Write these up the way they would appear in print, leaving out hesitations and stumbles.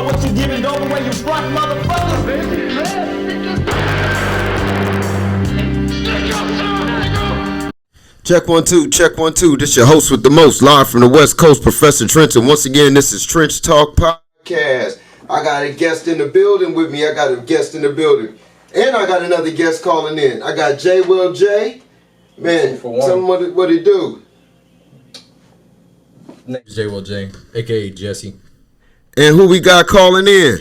about what you giving, don't the way you front, motherfucker. Check 1 2, check 1 2. This your host with the most, live from the West Coast, Professor Trynch. And once again, this is Trynch Talk Podcast. I got a guest in the building with me. And I got another guest calling in. I got Will J. Man, tell him what he do. Name's Will J, aka Jesse. And who we got calling in?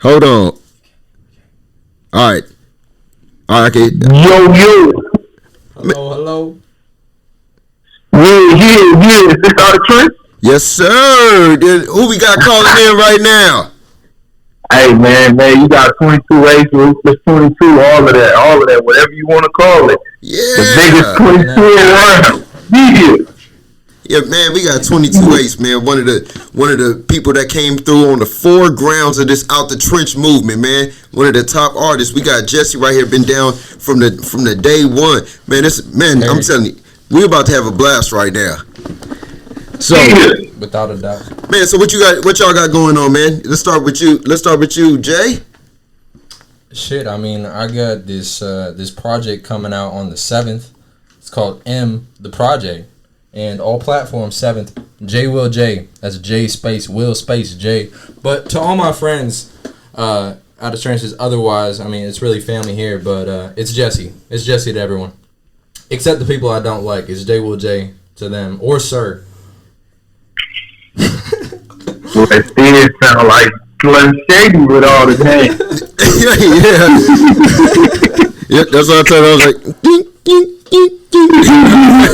Hold on. All right, okay. Yo. Hello. Yeah. Is this out of Trynch? Yes, sir. Who we got calling in right now? Hey, man, you got 22 Ace, Ruthless 22, all of that, whatever you want to call it. Yeah. The biggest 22 around. Yeah, man, we got 22 Ace, man. One of the people that came through on the foregrounds of this Out the Trynch movement, man. One of the top artists. We got Jesse right here, been down from the day one. Man, I'm telling you, we're about to have a blast right now. So, without a doubt, man. So what y'all got going on, man? Let's start with you, Jay. Shit, I mean, I got this project coming out on the 7th. It's called The Project, and all platforms 7th. Will J. That's J space Will space J. But to all my friends, out of Trynch otherwise, I mean, it's really family here. But it's Jesse. It's Jesse to everyone, except the people I don't like. It's Will J to them, or sir. Well, it did sound like Slim Shady with all the names. Yeah, that's what I told him. I was like, ding, ding, ding, ding.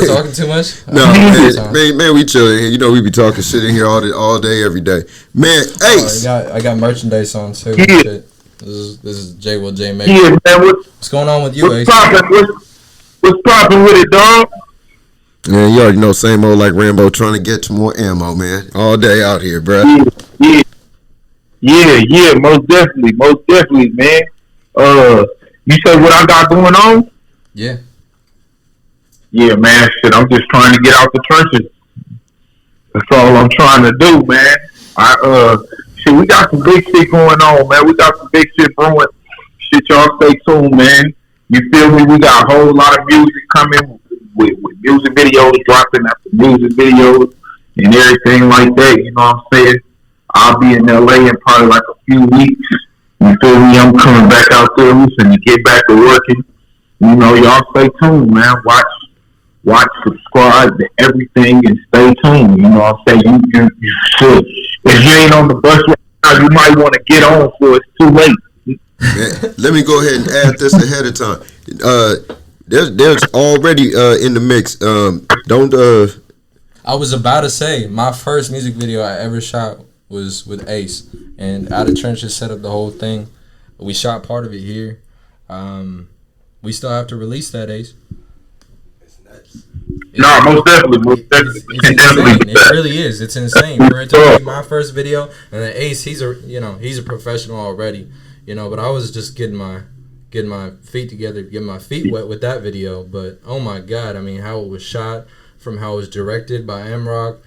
Talking too much? No, man, we chilling here. You know, we be talking shit in here all day, every day. Man, Ace. I got merchandise on too. Yeah. Shit. This is Will J. Maker. Yeah, man, What's going on with you, Ace? What's poppin' with it, dog? Yeah, you already know, same old like Rambo, trying to get some more ammo, man. All day out here, bro. Yeah, most definitely, man. You say what I got going on? Yeah. Yeah, man, shit, I'm just trying to get out the trenches. That's all I'm trying to do, man. Shit, we got some big shit going on, man. We got some big shit brewing. Shit, y'all stay tuned, man. You feel me? We got a whole lot of music coming with music videos dropping after music videos and everything like that. You know what I'm saying? I'll be in LA in probably like a few weeks. You feel me? I'm coming back out there. We're going to get back to working. You know, y'all stay tuned, man. Watch, subscribe to everything and stay tuned. You know what I'm saying? You should. If you ain't on the bus right now, you might want to get on before it's too late. Man, let me go ahead and add this ahead of time. There's already in the mix. I was about to say my first music video I ever shot was with Ace, and Out of Trynch set up the whole thing. We shot part of it here. We still have to release that, Ace. No, most definitely. It's insane. It really is. It's insane. For it to be my first video, and then Ace, he's a professional already, But I was just getting my feet together, getting my feet wet with that video. But oh my God, I mean, how it was shot, from how it was directed by M-Rock,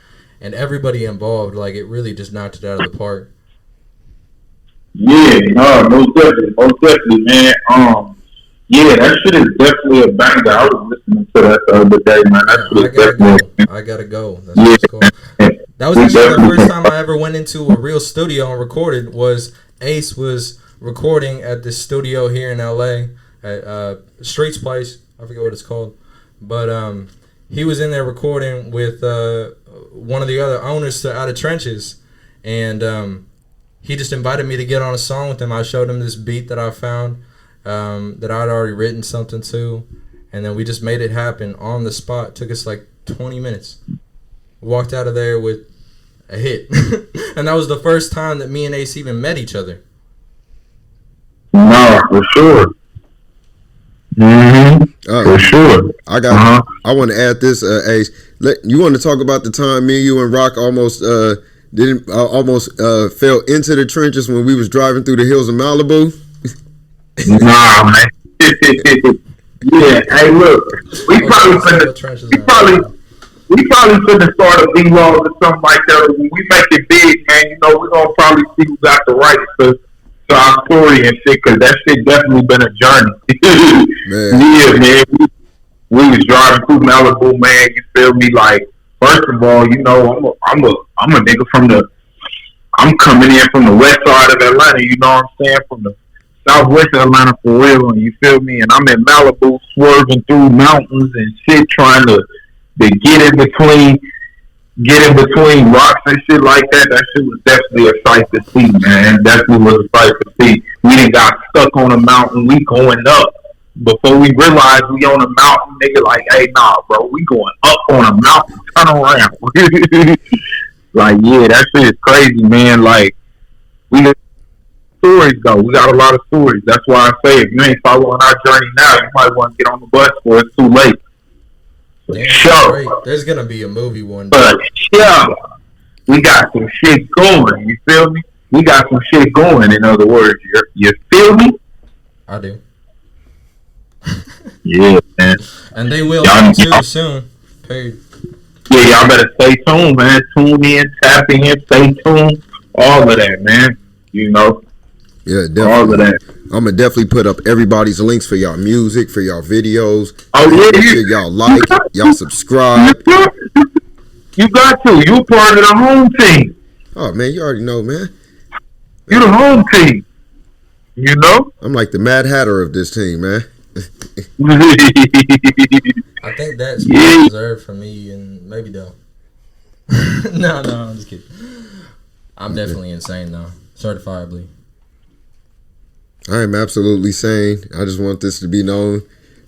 and everybody involved, like it really just knocked it out of the park. Yeah, no, most definitely, man. Yeah, that shit is definitely a banger. I was listening to that the other day, man. That shit is definitely. I gotta go. That's what it's called. That was actually the first time I ever went into a real studio and recorded. Was Ace was recording at this studio here in LA at Streets Place. I forget what it's called, but he was in there recording with one of the other owners to Out of Trynch, and he just invited me to get on a song with him. I showed him this beat that I found that I'd already written something to, and then we just made it happen on the spot. It took us like 20 minutes. Walked out of there with a hit, and that was the first time that me and Ace even met each other. No, for sure. For sure. I want to add this, Ace. You want to talk about the time me, you, and Rock almost fell into the trenches when we was driving through the hills of Malibu? Nah, man. Yeah, hey, look, we probably we probably shouldn't start a vlog or something like that. When we make it big, man, you know, we're gonna probably see who got the rights to our story and shit, because that shit definitely been a journey. Man. Yeah, man. We was driving through Malibu, man. You feel me? Like, first of all, you know, I'm a nigga I'm coming in from the west side of Atlanta. You know what I'm saying? From the southwest of Atlanta for real. And you feel me? And I'm in Malibu, swerving through mountains and shit, trying to get in between rocks and shit like that. That shit was definitely a sight to see, man. Definitely was a sight to see. We done got stuck on a mountain. We going up. Before we realized we on a mountain, nigga, like, hey, nah, bro, we going up on a mountain. Turn around. Like, yeah, that shit is crazy, man. Like, we got stories, though. We got a lot of stories. That's why I say, if you ain't following our journey now, you might want to get on the bus before it's too late. Damn, sure. There's gonna be a movie one day. But yeah, we got some shit going. You feel me? We got some shit going. In other words, you feel me? I do. Yeah, man. And they will too soon. Period. Yeah, y'all better stay tuned, man. Tune in, tap in, stay tuned. All of that, man. You know. Yeah, definitely. All of that. I'm gonna definitely put up everybody's links for y'all music, for y'all videos. Oh yeah, make sure y'all like, y'all subscribe. You got to. You part of the home team. Oh man, you already know, man. You the home team. You know. I'm like the Mad Hatter of this team, man. I think that's reserved for me and maybe Del. No, I'm just kidding. I'm definitely insane though, certifiably. I am absolutely sane. I just want this to be known.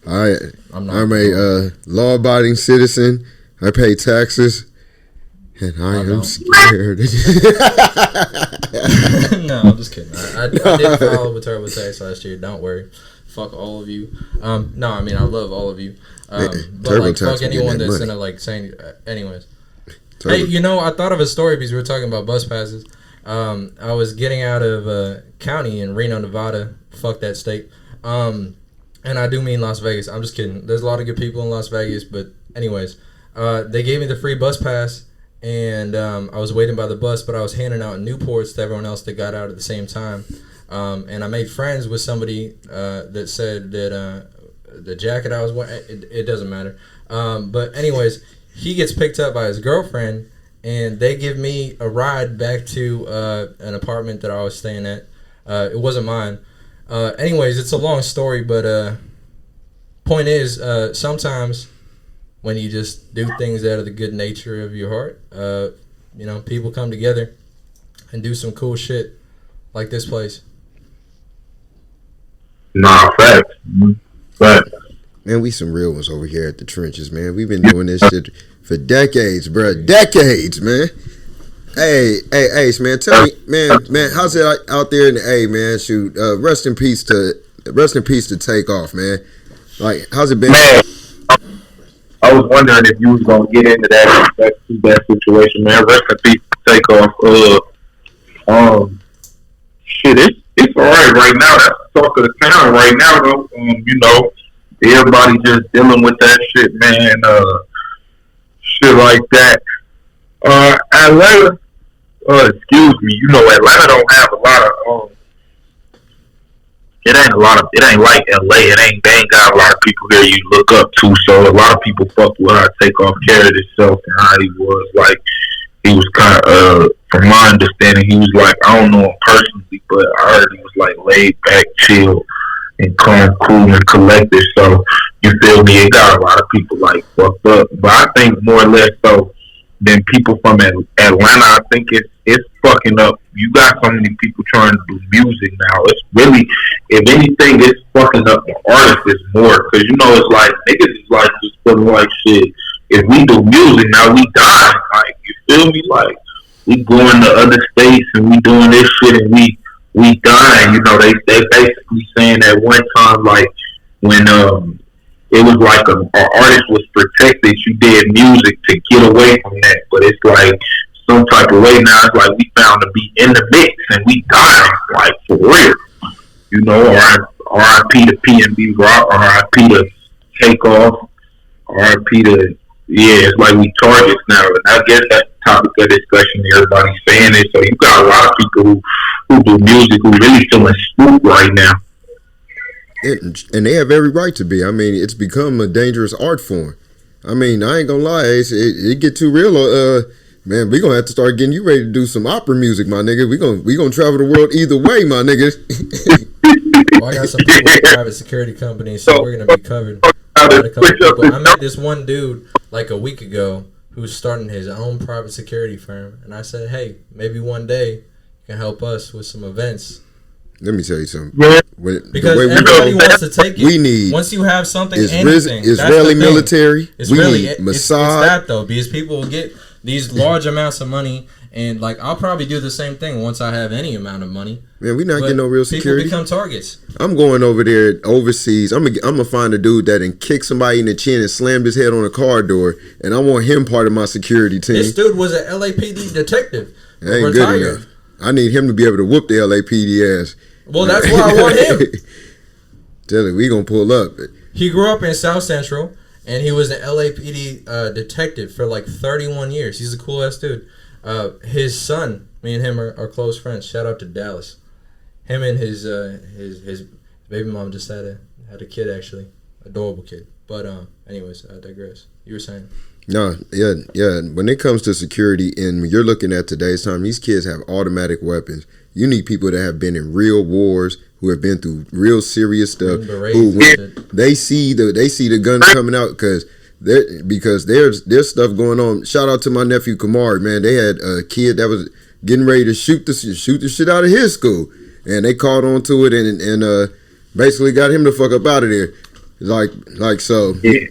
I'm a law-abiding citizen. I pay taxes, and I am scared. No, I'm just kidding. I did follow with TurboTax last year. Don't worry. Fuck all of you. No, I mean I love all of you. But like fuck anyone that's gonna like saying. Anyways, hey, you know I thought of a story because we were talking about bus passes. I was getting out of county in Reno, Nevada. Fuck that state. And I do mean Las Vegas. I'm just kidding. There's a lot of good people in Las Vegas, but anyways, they gave me the free bus pass, and I was waiting by the bus, but I was handing out Newports to everyone else that got out at the same time. And I made friends with somebody that said that the jacket I was wearing, it doesn't matter. But anyways, he gets picked up by his girlfriend, and they give me a ride back to an apartment that I was staying at. It wasn't mine. Anyways, it's a long story, but point is, sometimes when you just do things out of the good nature of your heart, you know, people come together and do some cool shit like this place. Nah, facts. Facts. Man, we some real ones over here at the trenches, man. We've been doing this shit for decades, bro. Decades, man. Hey, Ace, man. Tell me, man, how's it out there in the A, man? Shoot, rest in peace to Takeoff, man. Like, how's it been? Man, I was wondering if you was gonna get into that situation, man. Rest in peace to Takeoff. Shit, it's all right now. That's the talk of the town right now, though. You know, everybody just dealing with that shit, man. Shit like that. Atlanta. Excuse me. You know, Atlanta don't have a lot of. It ain't like LA. They ain't got a lot of people here you look up to. So a lot of people fuck with how Takeoff carried himself and how he was. Like, he was kind of, from my understanding, he was like, I don't know him personally, but I heard he was like laid back, chill, and calm, cool, and collected. So, you feel me? It got a lot of people like fucked up. But I think more or less so than people from Atlanta, I think it's fucking up. You got so many people trying to do music now. It's really, if anything, it's fucking up the artists more. Because, you know, it's like, niggas is like just feeling like shit. If we do music now, we dying. Like, you feel me? Like, we going to other states and we doing this shit and we dying. You know, they basically saying at one time, like, when it was like an artist was protected, you did music to get away from that. But it's like some type of way now. It's like we found to be in the mix and we dying, like, for real. You know, R.I.P. to P&B Rock, R.I.P. to Takeoff, R.I.P. to yeah, it's like we targets now, and I guess that's the topic of discussion. Everybody's saying it, so you got a lot of people who do music who really feeling spooked right now. And they have every right to be. I mean, it's become a dangerous art form. I mean, I ain't gonna lie, it get too real. Man, we gonna have to start getting you ready to do some opera music, my nigga. We gonna travel the world either way, my nigga. Well, I got some people with private security companies, so we're gonna be covered. I met this one dude like a week ago who's starting his own private security firm, and I said, hey, maybe one day you can help us with some events. Let me tell you something. Because everybody wants to take it. We need, once you have something, anything. Israeli military. It's we really need Mossad. It's that though, because people will get these large amounts of money, and like I'll probably do the same thing once I have any amount of money. Man, we not getting no real security. People become targets. I'm going over there overseas. I'm gonna find a dude that can kick somebody in the chin and slam his head on a car door, and I want him part of my security team. This dude was an LAPD detective. That ain't good enough. I need him to be able to whoop the LAPD ass. Well, that's why I want him. Tell him we gonna pull up. He grew up in South Central, and he was an LAPD detective for like 31 years. He's a cool ass dude. His son, me and him are close friends. Shout out to Dallas. Him and his baby mom just had a kid, actually, adorable kid. But anyways, I digress. You were saying? No, yeah. When it comes to security, and when you're looking at today's time, these kids have automatic weapons. You need people that have been in real wars, who have been through real serious stuff. Who when they see the gun coming out because there's stuff going on. Shout out to my nephew Kamari, man. They had a kid that was getting ready to shoot the shit out of his school, and they caught on to it and basically got him the fuck up out of there. Like so. Yeah.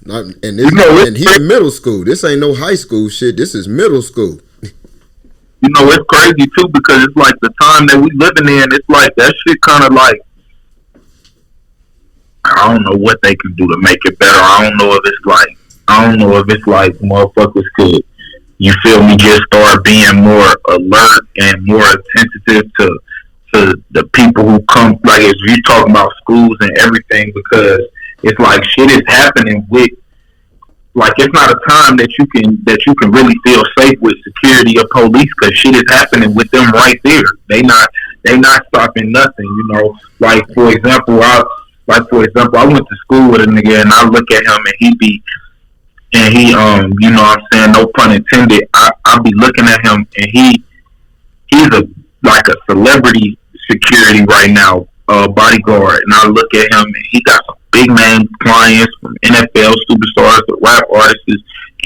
And he's in middle school. This ain't no high school shit. This is middle school. You know, it's crazy too because it's like the time that we living in. It's like that shit kind of like I don't know what they can do to make it better. I don't know if it's like motherfuckers could, you feel me, just start being more alert and more attentive to the people who come. Like if you talking about schools and everything, because it's like shit is happening with, like it's not a time that you can really feel safe with security or police because shit is happening with them right there. They not stopping nothing, you know. Like for example, I went to school with a nigga and I look at him and he you know what I'm saying, no pun intended. I be looking at him and he's like a celebrity security right now, bodyguard, and I look at him and he got some big name clients from NFL superstars to rap artists and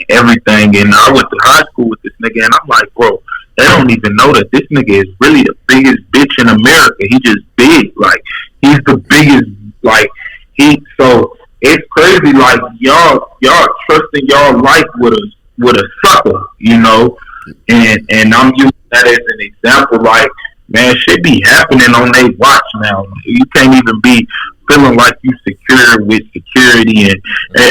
everything. And I went to high school with this nigga and I'm like, bro, they don't even know that this nigga is really the biggest bitch in America. He just big, like he's the biggest, like so it's crazy, like y'all trusting y'all life with a sucker, you know, and I'm using that as an example, like, man, shit be happening on they watch now. You can't even be feeling like you secure with security, and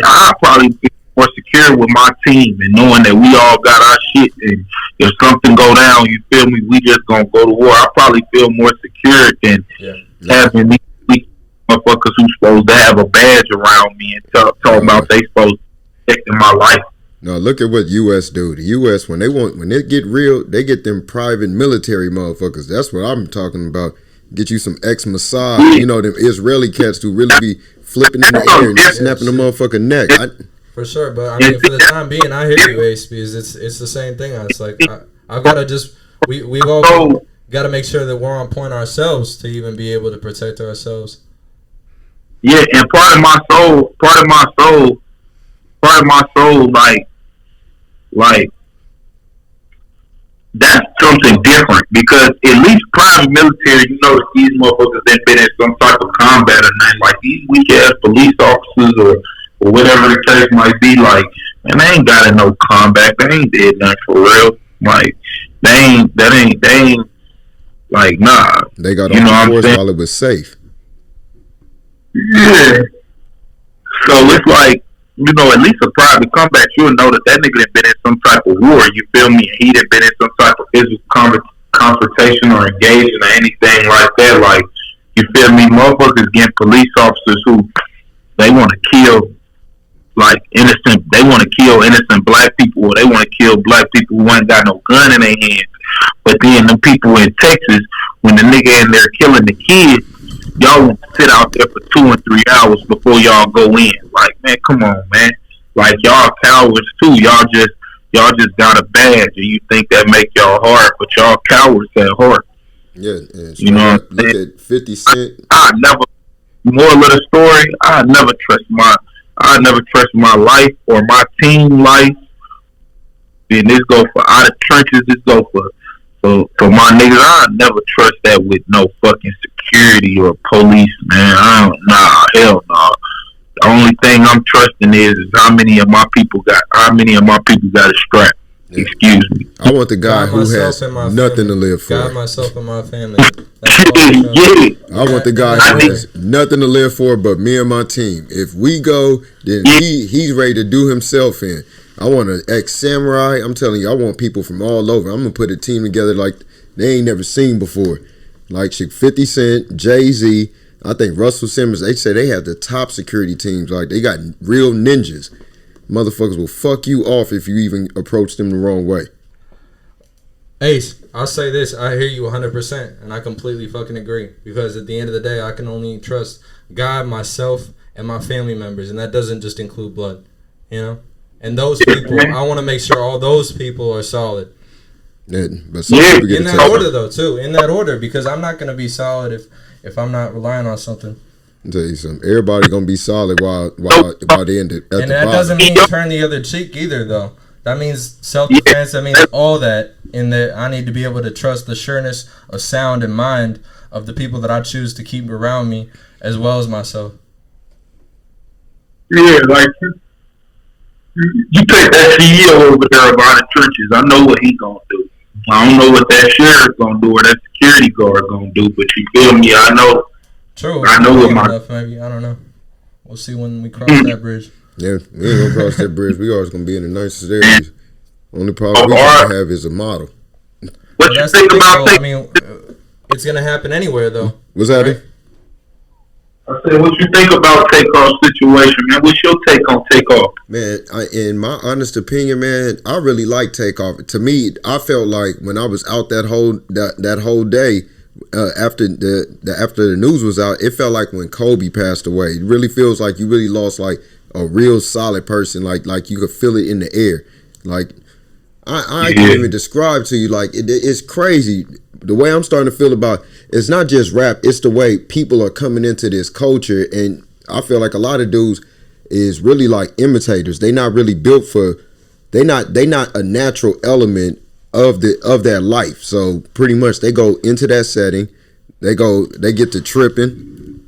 I'll probably be more secure with my team and knowing that we all got our shit, and if something go down, you feel me, we just gonna go to war. I probably feel more secure than having these motherfuckers who's supposed to have a badge around me and talking about they supposed to protect my life. No, look at what U.S. do. The U.S. when they get real, they get them private military motherfuckers. That's what I'm talking about. Get you some ex-Mossad, you know, them Israeli cats who really be flipping in the air and snapping the motherfucking neck. For sure, but I mean, for the time being, I hear you, Ace, because it's the same thing. It's like I've got to just we've all got to make sure that we're on point ourselves to even be able to protect ourselves. Yeah, and part of my soul, like that's something different, because at least private military, you know, that these motherfuckers ain't been in some type of combat or nothing. Like these weak ass police officers or whatever the case might be, like, man, they ain't got in no combat. They ain't did nothing for real. Like they ain't like, nah. They got on the force while it was safe. Yeah. So it's like, you know, at least a private combat, you'll know that nigga done been in some type of war, you feel me? He done been in some type of physical confrontation or engagement or anything like that. Like, you feel me? Motherfuckers getting police officers who they want to kill like innocent. They want to kill innocent black people, or they want to kill black people who ain't got no gun in their hands. But then the people in Texas, when the nigga in there killing the kids, y'all want to sit out there for 2 and 3 hours before y'all go in. Like, man, come on, man. Like, y'all cowards too. Y'all just got a badge, and you think that make y'all hard, but y'all cowards at heart. Yeah, and you know what I'm look saying? at 50 Cent. I never. Moral of the story: I never trust my life or my team life. And this go for out of trenches. This go for my niggas. I never trust that with no fucking security or police, man. Hell no. The only thing I'm trusting is how many of my people got a strap. Yeah. Excuse me. I want the guy who has nothing to live for. God, myself, and my family. I want the guy who has nothing to live for but me and my team. If we go, then he's ready to do himself in. I want an ex-samurai. I'm telling you, I want people from all over. I'm going to put a team together like they ain't never seen before. Like 50 Cent, Jay-Z, I think Russell Simmons, they say they have the top security teams. Like, they got real ninjas. Motherfuckers will fuck you off if you even approach them the wrong way. Ace, I'll say this. I hear you 100%, and I completely fucking agree. Because at the end of the day, I can only trust God, myself, and my family members. And that doesn't just include blood, you know? And those people, I want to make sure all those people are solid. Yeah, but some people in that order, though, too. In that order, because I'm not going to be solid if I'm not relying on something. I'll tell you something. Everybody gonna be solid while they end it. And that doesn't mean turn the other cheek either, though. That means self-defense. That means all that. In that I need to be able to trust the sureness of sound and mind of the people that I choose to keep around me, as well as myself. Yeah, like you take that CEO over there about the trenches. I know what he gonna do. I don't know what that sheriff gonna do or that security guard gonna do, but you feel me? I know. True. I know what my maybe I don't know. We'll see when we cross that bridge. Yeah, we ain't gonna cross that bridge. We always gonna be in the nicest areas. Only problem we gonna have is a model. What you think about? I mean, it's gonna happen anywhere, though. What's that? Right? I said, what you think about Takeoff situation, man? What's your take on Takeoff? Man, in my honest opinion, man, I really like Takeoff. To me, I felt like when I was out that whole day. After the news was out, it felt like when Kobe passed away. It really feels like you really lost like a real solid person. Like you could feel it in the air. Like I can't even describe to you. Like it's crazy the way I'm starting to feel about. It's not just rap. It's the way people are coming into this culture, and I feel like a lot of dudes is really like imitators. They not really built for. They not a natural element of their life. So pretty much they go into that setting, they get to tripping,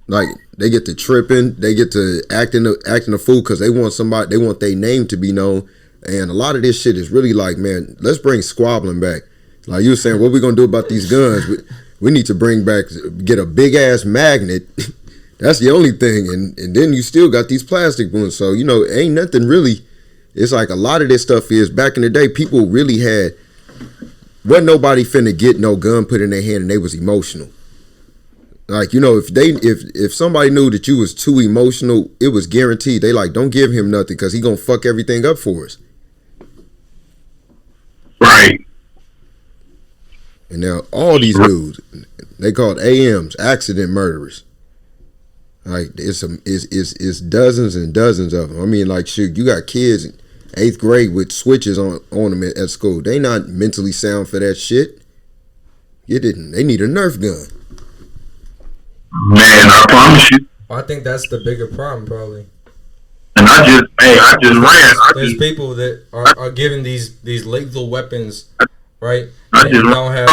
they get to acting a fool because they want their name to be known. And a lot of this shit is really like, man, let's bring squabbling back. Like you were saying, what we gonna do about these guns? We need to get a big ass magnet. That's the only thing, and then you still got these plastic ones. So ain't nothing really. It's like a lot of this stuff is back in the day, people really wasn't nobody finna get no gun put in their hand and they was emotional. Like, if somebody knew that you was too emotional, it was guaranteed. They like, don't give him nothing because he gonna fuck everything up for us. Right. And now all these dudes, they called AMs, accident murderers. Like it's dozens and dozens of them. I mean, like, shoot, you got kids in 8th grade with switches on them at school. They not mentally sound for that shit. They need a Nerf gun. Man, I promise you. I think that's the bigger problem, probably. And I just ran. There's people that are given these lethal weapons, right? And don't have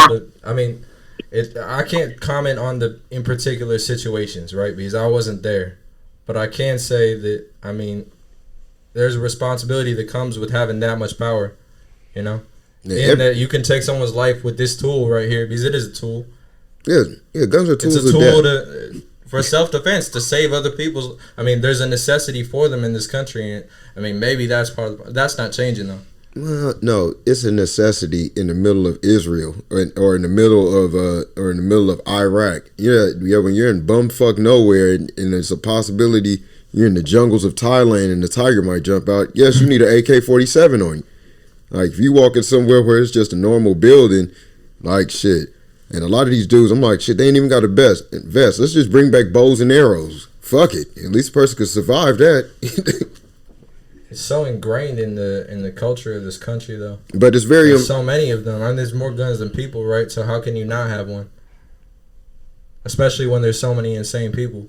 I can't comment on in particular situations, right? Because I wasn't there. But I can say that, there's a responsibility that comes with having that much power, Yeah, and that you can take someone's life with this tool right here, because it is a tool. Yeah, guns are tools. It's a tool for self-defense, to save other people's. There's a necessity for them in this country, and maybe that's that's not changing though. Well, no, it's a necessity in the middle of Israel or in the middle of Iraq. Yeah, when you're in bumfuck nowhere and there's a possibility you're in the jungles of Thailand and the tiger might jump out. Yes, you need an AK-47 on you. Like, if you walk in somewhere where it's just a normal building, like, shit. And a lot of these dudes, I'm like, shit, they ain't even got a vest. Let's just bring back bows and arrows. Fuck it. At least a person could survive that. It's so ingrained in the culture of this country, though. But it's very... There's so many of them. I mean, there's more guns than people, right? So how can you not have one? Especially when there's so many insane people.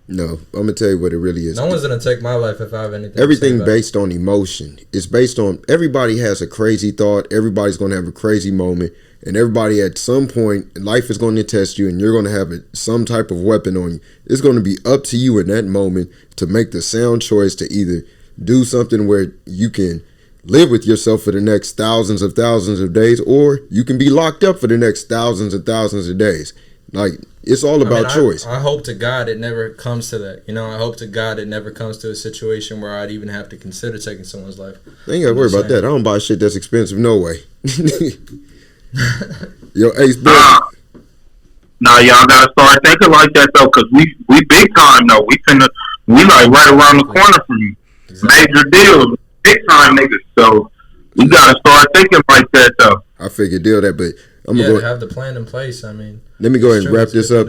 No, I'm gonna tell you what it really is. No one's gonna take my life if I have anything. Everything to say based on emotion. It's based on, everybody has a crazy thought. Everybody's gonna have a crazy moment, and everybody at some point, life is going to test you, and you're gonna have some type of weapon on you. It's gonna be up to you in that moment to make the sound choice to either do something where you can live with yourself for the next thousands of days, or you can be locked up for the next thousands and thousands of days. Like, it's all about choice. I hope to God it never comes to that. You know, I hope to God it never comes to a situation where I'd even have to consider taking someone's life. I ain't got to worry about that. I don't buy shit that's expensive, no way. Yo, Ace, bro. Nah, y'all gotta start thinking like that though, cause we big time though. We like right around the corner from you. Exactly. Major deals, big time niggas. So we gotta start thinking like that though. I figured deal that, but I'm gonna go have the plan in place. I mean, let me go ahead and wrap this up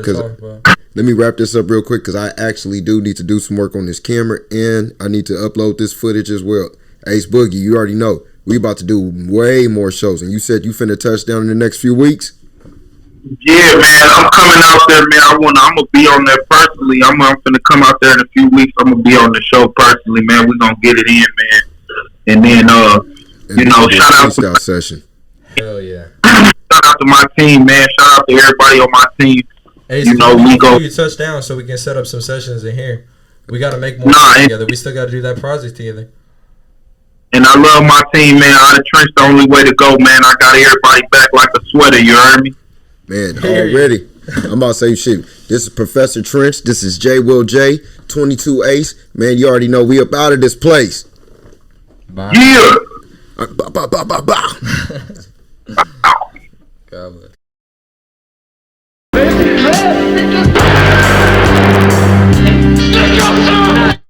real quick because I actually do need to do some work on this camera and I need to upload this footage as well. Ace Boogie, you already know we about to do way more shows, and you said you finna touch down in the next few weeks. Yeah, man, I'm coming out there, man. I'm gonna be on there personally. I'm finna come out there in a few weeks. I'm gonna be on the show personally, man. We gonna get it in, man. And then, you know, shout out to session. Hell yeah. Shout out to my team, man. Shout out to everybody on my team. Hey, you know, we go. You touch down so we can set up some sessions in here. We got to make more together. We still got to do that project together. And I love my team, man. Out of Trynch, the only way to go, man. I got everybody back like a sweater. You heard me? Man, already. I'm about to say shit. This is Professor Trynch. This is Will J, 22 Ace. Man, you already know we up out of this place. Bye. Yeah. Bye. God bless.